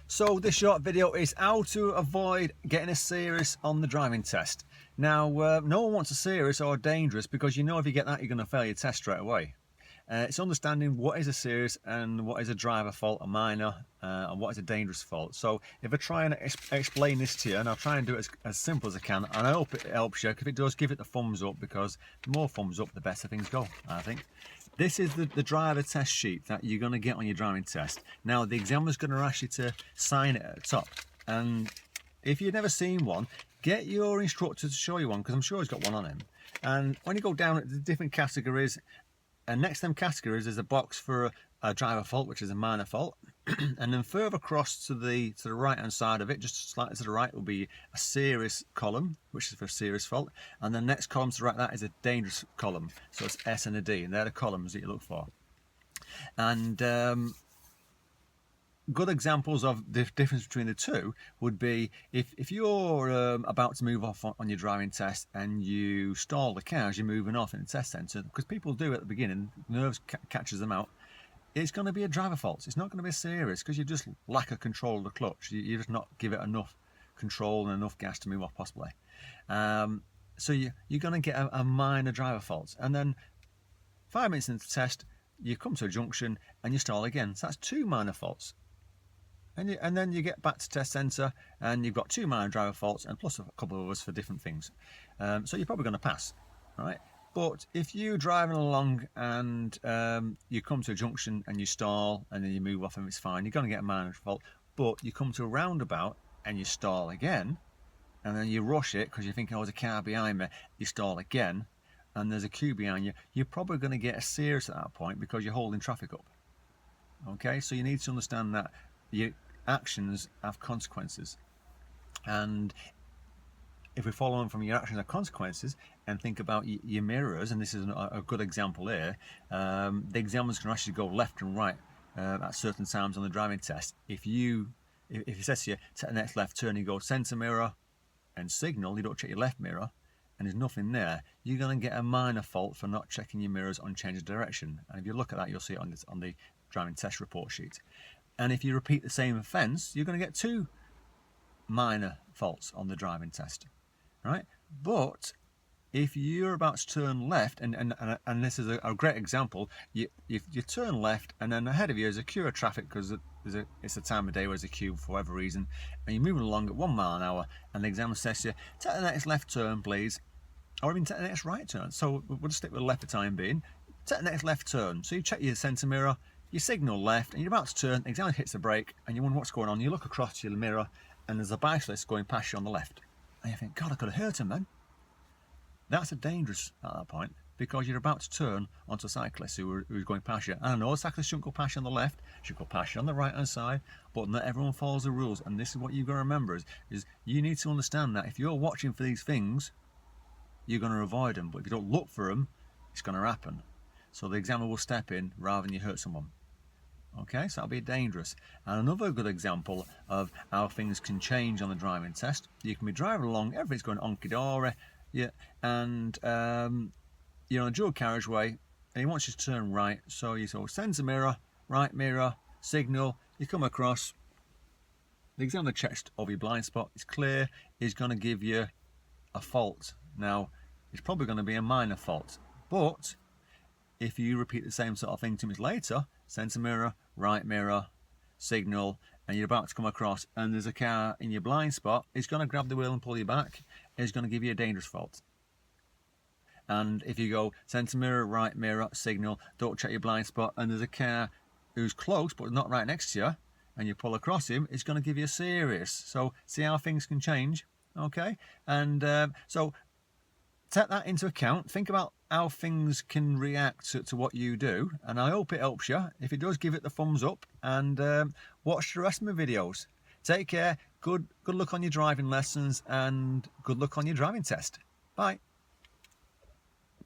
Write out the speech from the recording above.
So this short video is how to avoid getting a serious on the driving test. Now, no one wants a serious or dangerous because you know if you get that you're going to fail your test straight away. It's understanding what is a serious and what is a driver fault, a minor, and what is a dangerous fault. So if I try and explain this to you, and I'll try and do it as simple as I can, and I hope it helps you. If it does, give it the thumbs up, because the more thumbs up, the better things go, I think. This is the driver test sheet that you're going to get on your driving test. Now, the examiner's going to ask you to sign it at the top. And if you've never seen one, get your instructor to show you one, because I'm sure he's got one on him. And when you go down at the different categories, and next to them categories, there's a box for a driver fault, which is a minor fault. And then further across to the right hand side of it, just slightly to the right, will be a serious column, which is for a serious fault. And the next column to the right of that is a dangerous column. So it's S and a D, and they're the columns that you look for. And good examples of the difference between the two would be if you're about to move off on your driving test and you stall the car as you're moving off in the test centre, because people do at the beginning, nerves catches them out. It's going to be a driver fault. It's not going to be serious because you just lack a control of the clutch. You just not give it enough control and enough gas to move off possibly. So you're going to get a minor driver fault. And then 5 minutes into the test, you come to a junction and you stall again. So that's two minor faults. And then you get back to test centre and you've got two minor driver faults and plus a couple of others for different things. So you're probably going to pass, right? But if you're driving along and you come to a junction and you stall and then you move off and it's fine, you're going to get a minor fault. But you come to a roundabout and you stall again, and then you rush it because you think, oh, there's a car behind me. You stall again and there's a queue behind you. You're probably going to get a serious at that point because you're holding traffic up. Okay, so you need to understand that your actions have consequences. And if we follow on from your actions have consequences and think about your mirrors, and this is a good example here, the examiner's going to actually go left and right at certain times on the driving test. If he says to you, take the next left turn, you go centre mirror and signal, you don't check your left mirror, and there's nothing there, you're going to get a minor fault for not checking your mirrors on change of direction. And if you look at that, you'll see it on the driving test report sheet. And if you repeat the same offence, you're going to get two minor faults on the driving test. Right? But if you're about to turn left, and this is a great example, you turn left and then ahead of you is a queue of traffic because it's a time of day where there's a queue for whatever reason, and you're moving along at 1 mile an hour, and the examiner says to you, take the next left turn please, or even take the next right turn. So we'll just stick with the left for the time being. Take the next left turn. So you check your centre mirror, you signal left, and you're about to turn, the examiner hits the brake, and you wonder what's going on. You look across your mirror and there's a bicyclist going past you on the left. And you think, God, I could have hurt him then. That's a dangerous at that point because you're about to turn onto a cyclist who's going past you. And I know a cyclist shouldn't go past you on the left, should go past you on the right hand side, but not everyone follows the rules. And this is what you've got to remember is you need to understand that if you're watching for these things, you're going to avoid them. But if you don't look for them, it's going to happen. So the examiner will step in rather than you hurt someone. Okay, so that'll be dangerous. And another good example of how things can change on the driving test, you can be driving along, everything's going honky-dory, yeah, and you're on a dual carriageway, and he wants you to turn right, so you go centre mirror, right mirror, signal, you come across, the examiner checks over your blind spot, it's clear, he's going to give you a fault. Now, it's probably going to be a minor fault, but if you repeat the same sort of thing 2 minutes later, centre mirror, right mirror, signal, and you're about to come across and there's a car in your blind spot, it's going to grab the wheel and pull you back. It's going to give you a dangerous fault. And if you go centre mirror, right mirror, signal, don't check your blind spot, and there's a car who's close but not right next to you, and you pull across him, it's going to give you a serious. So see how things can change, okay? And so take that into account. Think about how things can react to what you do, and I hope it helps you. If it does, give it the thumbs up and watch the rest of my videos. Take care, good luck on your driving lessons, and good luck on your driving test. Bye.